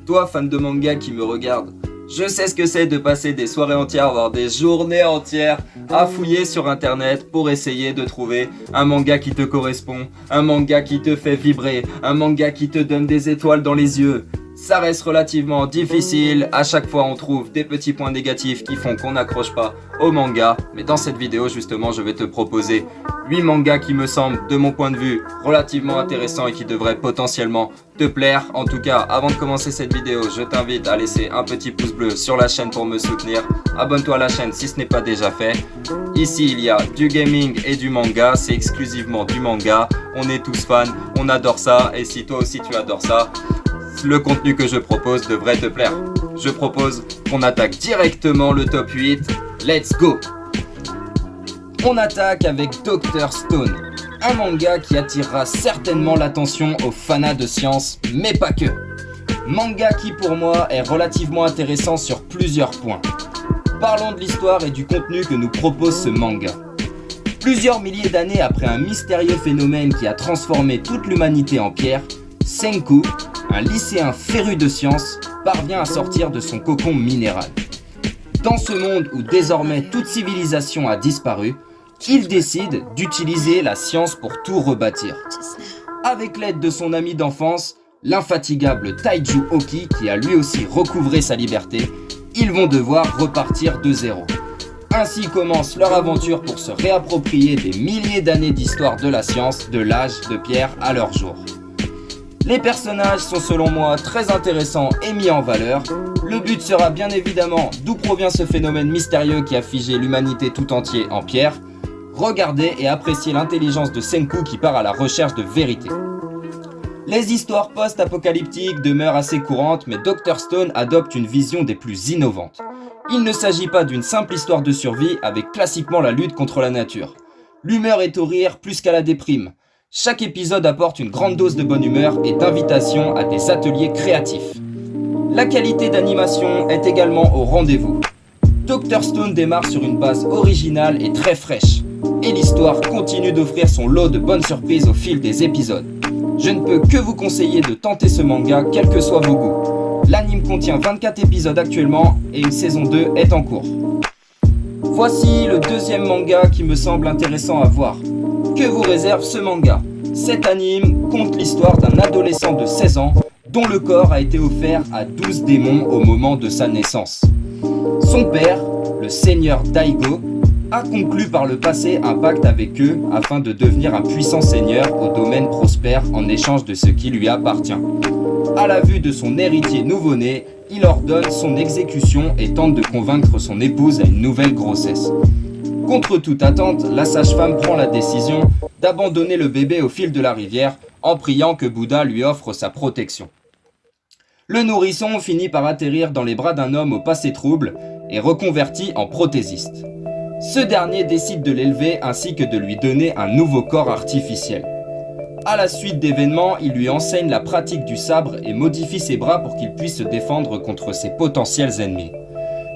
Toi, fan de manga qui me regarde, je sais ce que c'est de passer des soirées entières, voire des journées entières à fouiller sur internet pour essayer de trouver un manga qui te correspond, un manga qui te fait vibrer, un manga qui te donne des étoiles dans les yeux. Ça reste relativement difficile, à chaque fois on trouve des petits points négatifs qui font qu'on n'accroche pas au manga. Mais dans cette vidéo justement je vais te proposer 8 mangas qui me semblent de mon point de vue relativement intéressants et qui devraient potentiellement te plaire. En tout cas avant de commencer cette vidéo je t'invite à laisser un petit pouce bleu sur la chaîne pour me soutenir. Abonne-toi à la chaîne si ce n'est pas déjà fait. Ici il y a du gaming et du manga, c'est exclusivement du manga. On est tous fans, on adore ça et si toi aussi tu adores ça, le contenu que je propose devrait te plaire. Je propose qu'on attaque directement le top 8. Let's go! On attaque avec Dr. Stone, un manga qui attirera certainement l'attention aux fanas de science, mais pas que. Manga qui pour moi est relativement intéressant sur plusieurs points. Parlons de l'histoire et du contenu que nous propose ce manga. Plusieurs milliers d'années après un mystérieux phénomène qui a transformé toute l'humanité en pierre, Senku, un lycéen féru de sciences, parvient à sortir de son cocon minéral. Dans ce monde où désormais toute civilisation a disparu, il décide d'utiliser la science pour tout rebâtir. Avec l'aide de son ami d'enfance, l'infatigable Taiju Oki, qui a lui aussi recouvré sa liberté, ils vont devoir repartir de zéro. Ainsi commence leur aventure pour se réapproprier des milliers d'années d'histoire de la science, de l'âge de pierre à leur jour. Les personnages sont selon moi très intéressants et mis en valeur. Le but sera bien évidemment d'où provient ce phénomène mystérieux qui a figé l'humanité tout entière en pierre. Regardez et appréciez l'intelligence de Senku qui part à la recherche de vérité. Les histoires post-apocalyptiques demeurent assez courantes, mais Dr. Stone adopte une vision des plus innovantes. Il ne s'agit pas d'une simple histoire de survie avec classiquement la lutte contre la nature. L'humeur est au rire plus qu'à la déprime. Chaque épisode apporte une grande dose de bonne humeur et d'invitation à des ateliers créatifs. La qualité d'animation est également au rendez-vous. Dr. Stone démarre sur une base originale et très fraîche, et l'histoire continue d'offrir son lot de bonnes surprises au fil des épisodes. Je ne peux que vous conseiller de tenter ce manga, quels que soient vos goûts. L'anime contient 24 épisodes actuellement et une saison 2 est en cours. Voici le deuxième manga qui me semble intéressant à voir. Que vous réserve ce manga? Cet anime conte l'histoire d'un adolescent de 16 ans dont le corps a été offert à 12 démons au moment de sa naissance. Son père, le seigneur Daigo, a conclu par le passé un pacte avec eux afin de devenir un puissant seigneur au domaine prospère en échange de ce qui lui appartient. À la vue de son héritier nouveau-né, il ordonne son exécution et tente de convaincre son épouse à une nouvelle grossesse. Contre toute attente, la sage-femme prend la décision d'abandonner le bébé au fil de la rivière en priant que Bouddha lui offre sa protection. Le nourrisson finit par atterrir dans les bras d'un homme au passé trouble et reconverti en prothésiste. Ce dernier décide de l'élever ainsi que de lui donner un nouveau corps artificiel. À la suite d'événements, il lui enseigne la pratique du sabre et modifie ses bras pour qu'il puisse se défendre contre ses potentiels ennemis.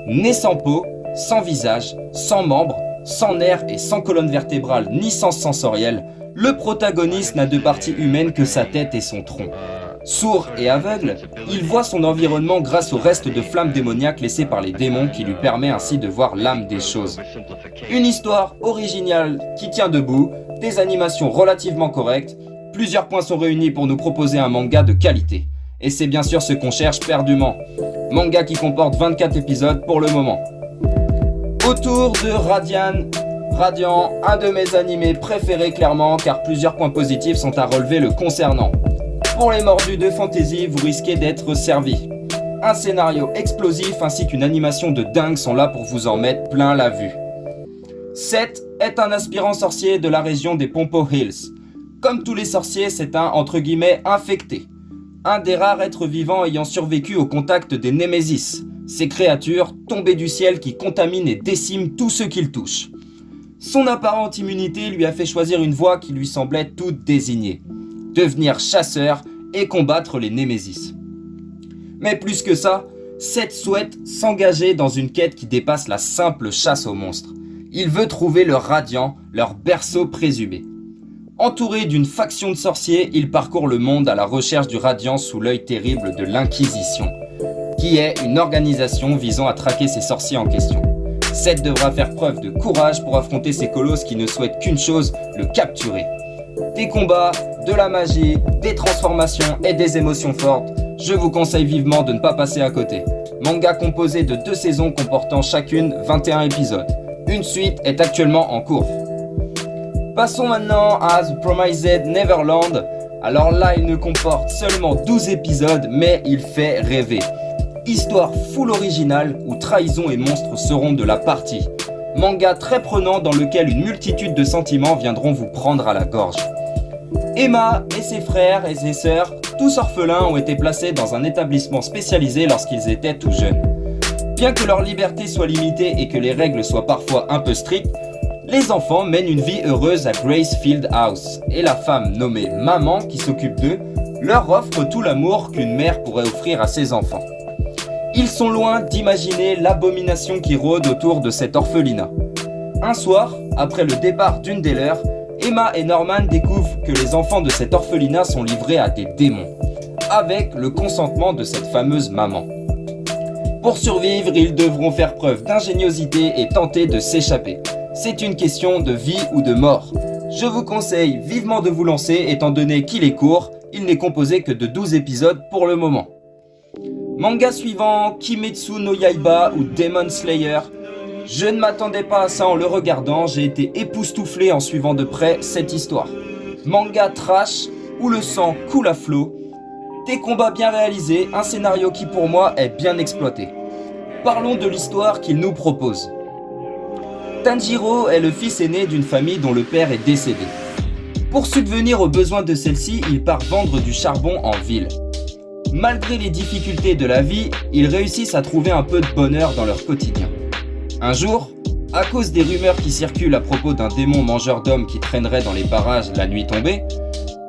Né sans peau, sans visage, sans membres, sans nerfs et sans colonne vertébrale ni sens sensoriel, le protagoniste n'a de partie humaine que sa tête et son tronc. Sourd et aveugle, il voit son environnement grâce au reste de flammes démoniaques laissées par les démons qui lui permet ainsi de voir l'âme des choses. Une histoire originale qui tient debout, des animations relativement correctes, plusieurs points sont réunis pour nous proposer un manga de qualité. Et c'est bien sûr ce qu'on cherche perdument. Manga qui comporte 24 épisodes pour le moment. Autour de Radiant, un de mes animés préférés clairement car plusieurs points positifs sont à relever le concernant. Pour les mordus de fantasy, vous risquez d'être servis. Un scénario explosif ainsi qu'une animation de dingue sont là pour vous en mettre plein la vue. Seth est un aspirant sorcier de la région des Pompo Hills. Comme tous les sorciers, c'est un entre guillemets infecté. Un des rares êtres vivants ayant survécu au contact des Némésis, ces créatures tombées du ciel qui contaminent et déciment tous ceux qu'ils touchent. Son apparente immunité lui a fait choisir une voie qui lui semblait toute désignée. Devenir chasseur et combattre les Némésis. Mais plus que ça, Seth souhaite s'engager dans une quête qui dépasse la simple chasse aux monstres. Il veut trouver le Radiant, leur berceau présumé. Entouré d'une faction de sorciers, il parcourt le monde à la recherche du radiant sous l'œil terrible de l'Inquisition, qui est une organisation visant à traquer ces sorciers en question. Seth devra faire preuve de courage pour affronter ces colosses qui ne souhaitent qu'une chose, le capturer. Des combats, de la magie, des transformations et des émotions fortes, je vous conseille vivement de ne pas passer à côté. Manga composé de 2 saisons comportant chacune 21 épisodes. Une suite est actuellement en cours. Passons maintenant à The Promised Neverland. Alors là, il ne comporte seulement 12 épisodes, mais il fait rêver. Histoire full originale où trahison et monstres seront de la partie. Manga très prenant dans lequel une multitude de sentiments viendront vous prendre à la gorge. Emma et ses frères et ses sœurs, tous orphelins, ont été placés dans un établissement spécialisé lorsqu'ils étaient tout jeunes. Bien que leur liberté soit limitée et que les règles soient parfois un peu strictes, les enfants mènent une vie heureuse à Gracefield House, et la femme nommée Maman qui s'occupe d'eux leur offre tout l'amour qu'une mère pourrait offrir à ses enfants. Ils sont loin d'imaginer l'abomination qui rôde autour de cet orphelinat. Un soir, après le départ d'une des leurs, Emma et Norman découvrent que les enfants de cet orphelinat sont livrés à des démons, avec le consentement de cette fameuse maman. Pour survivre, ils devront faire preuve d'ingéniosité et tenter de s'échapper. C'est une question de vie ou de mort. Je vous conseille vivement de vous lancer étant donné qu'il est court, il n'est composé que de 12 épisodes pour le moment. Manga suivant, Kimetsu no Yaiba ou Demon Slayer. Je ne m'attendais pas à ça en le regardant, j'ai été époustouflé en suivant de près cette histoire. Manga trash, où le sang coule à flot, des combats bien réalisés, un scénario qui pour moi est bien exploité. Parlons de l'histoire qu'il nous propose. Tanjiro est le fils aîné d'une famille dont le père est décédé. Pour subvenir aux besoins de celle-ci, il part vendre du charbon en ville. Malgré les difficultés de la vie, ils réussissent à trouver un peu de bonheur dans leur quotidien. Un jour, à cause des rumeurs qui circulent à propos d'un démon mangeur d'hommes qui traînerait dans les parages la nuit tombée,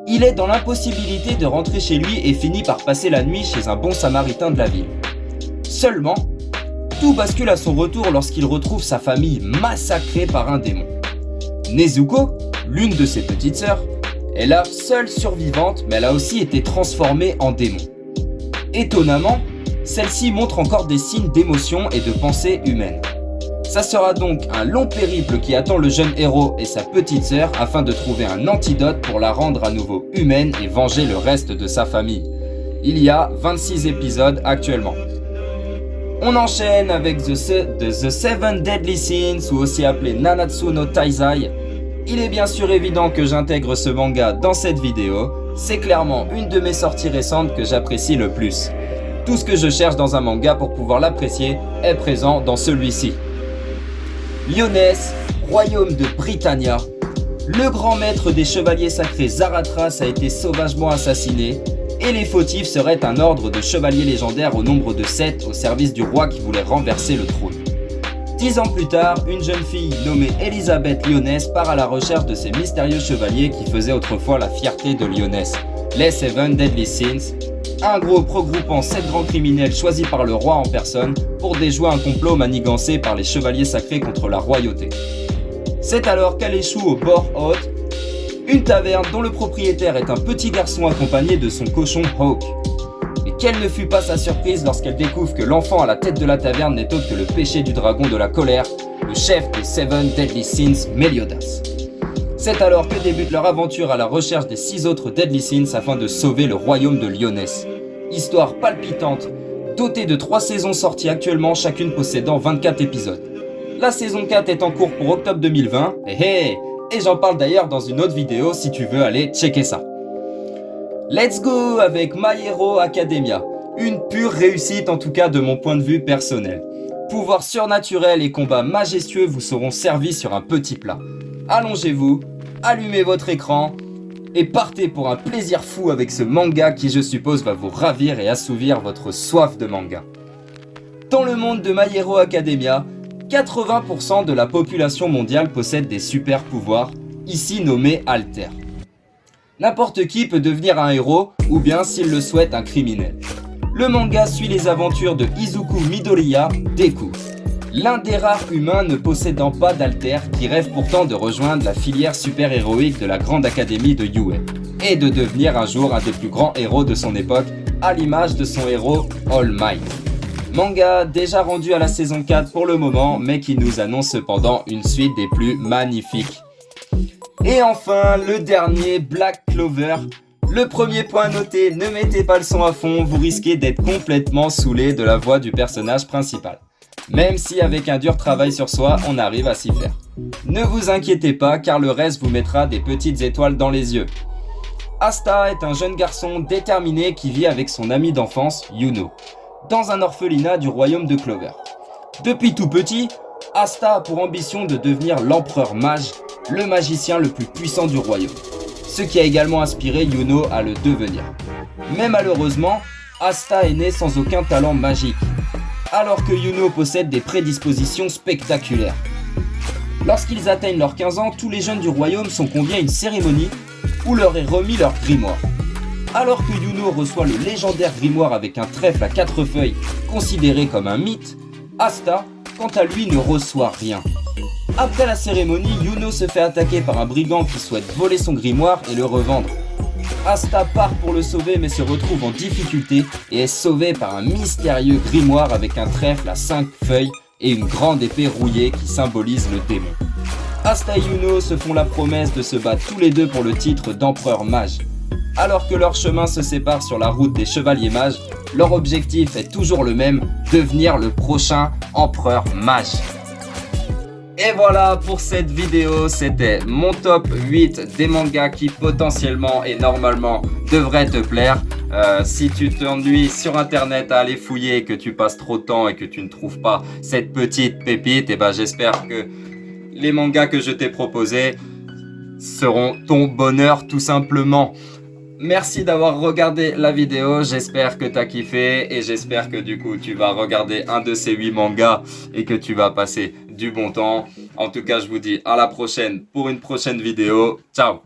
il est dans l'impossibilité de rentrer chez lui et finit par passer la nuit chez un bon samaritain de la ville. Seulement, tout bascule à son retour lorsqu'il retrouve sa famille massacrée par un démon. Nezuko, l'une de ses petites sœurs, est la seule survivante, mais elle a aussi été transformée en démon. Étonnamment, celle-ci montre encore des signes d'émotion et de pensée humaine. Ça sera donc un long périple qui attend le jeune héros et sa petite sœur afin de trouver un antidote pour la rendre à nouveau humaine et venger le reste de sa famille. Il y a 26 épisodes actuellement. On enchaîne avec The Seven Deadly Sins, ou aussi appelé Nanatsu no Taizai. Il est bien sûr évident que j'intègre ce manga dans cette vidéo. C'est clairement une de mes sorties récentes que j'apprécie le plus. Tout ce que je cherche dans un manga pour pouvoir l'apprécier est présent dans celui-ci. Lyonesse, royaume de Britannia. Le grand maître des chevaliers sacrés Zaratras a été sauvagement assassiné et les fautifs seraient un ordre de chevaliers légendaires au nombre de 7 au service du roi qui voulait renverser le trône. 10 ans plus tard, une jeune fille nommée Elisabeth Lyonesse part à la recherche de ces mystérieux chevaliers qui faisaient autrefois la fierté de Lyonesse, les Seven Deadly Sins, un groupe regroupant 7 grands criminels choisis par le roi en personne pour déjouer un complot manigancé par les chevaliers sacrés contre la royauté. C'est alors qu'elle échoue au bord haute, une taverne dont le propriétaire est un petit garçon accompagné de son cochon Hawk. Et quelle ne fut pas sa surprise lorsqu'elle découvre que l'enfant à la tête de la taverne n'est autre que le péché du dragon de la colère, le chef des Seven Deadly Sins, Meliodas. C'est alors que débute leur aventure à la recherche des 6 autres Deadly Sins afin de sauver le royaume de Lyonesse. Histoire palpitante, dotée de 3 saisons sorties actuellement, chacune possédant 24 épisodes. La saison 4 est en cours pour octobre 2020, et j'en parle d'ailleurs dans une autre vidéo si tu veux aller checker ça. Let's go avec My Hero Academia, une pure réussite en tout cas de mon point de vue personnel. Pouvoirs surnaturels et combats majestueux vous seront servis sur un petit plat. Allongez-vous, allumez votre écran et partez pour un plaisir fou avec ce manga qui je suppose va vous ravir et assouvir votre soif de manga. Dans le monde de My Hero Academia, 80% de la population mondiale possède des super pouvoirs, ici nommés Alter. N'importe qui peut devenir un héros, ou bien s'il le souhaite un criminel. Le manga suit les aventures de Izuku Midoriya, Deku. L'un des rares humains ne possédant pas d'alter qui rêve pourtant de rejoindre la filière super-héroïque de la Grande Académie de Yue et de devenir un jour un des plus grands héros de son époque, à l'image de son héros All Might. Manga déjà rendu à la saison 4 pour le moment, mais qui nous annonce cependant une suite des plus magnifiques. Et enfin, le dernier, Black Clover. Le premier point noté, ne mettez pas le son à fond, vous risquez d'être complètement saoulé de la voix du personnage principal. Même si avec un dur travail sur soi, on arrive à s'y faire. Ne vous inquiétez pas, car le reste vous mettra des petites étoiles dans les yeux. Asta est un jeune garçon déterminé qui vit avec son ami d'enfance, Yuno, dans un orphelinat du royaume de Clover. Depuis tout petit, Asta a pour ambition de devenir l'empereur mage, le magicien le plus puissant du royaume, ce qui a également inspiré Yuno à le devenir. Mais malheureusement, Asta est né sans aucun talent magique, alors que Yuno possède des prédispositions spectaculaires. Lorsqu'ils atteignent leurs 15 ans, tous les jeunes du royaume sont conviés à une cérémonie où leur est remis leur grimoire. Alors que Yuno reçoit le légendaire grimoire avec un trèfle à 4 feuilles, considéré comme un mythe, Asta, quant à lui, ne reçoit rien. Après la cérémonie, Yuno se fait attaquer par un brigand qui souhaite voler son grimoire et le revendre. Asta part pour le sauver mais se retrouve en difficulté et est sauvé par un mystérieux grimoire avec un trèfle à 5 feuilles et une grande épée rouillée qui symbolise le démon. Asta et Yuno se font la promesse de se battre tous les deux pour le titre d'empereur mage. Alors que leurs chemins se séparent sur la route des chevaliers mages, leur objectif est toujours le même, devenir le prochain empereur mage. Et voilà pour cette vidéo, c'était mon top 8 des mangas qui potentiellement et normalement devraient te plaire. Si tu t'ennuies sur internet à aller fouiller et que tu passes trop de temps et que tu ne trouves pas cette petite pépite, et ben j'espère que les mangas que je t'ai proposés seront ton bonheur tout simplement. Merci d'avoir regardé la vidéo, j'espère que t'as kiffé et j'espère que du coup tu vas regarder un de ces 8 mangas et que tu vas passer du bon temps. En tout cas, je vous dis à la prochaine pour une prochaine vidéo. Ciao!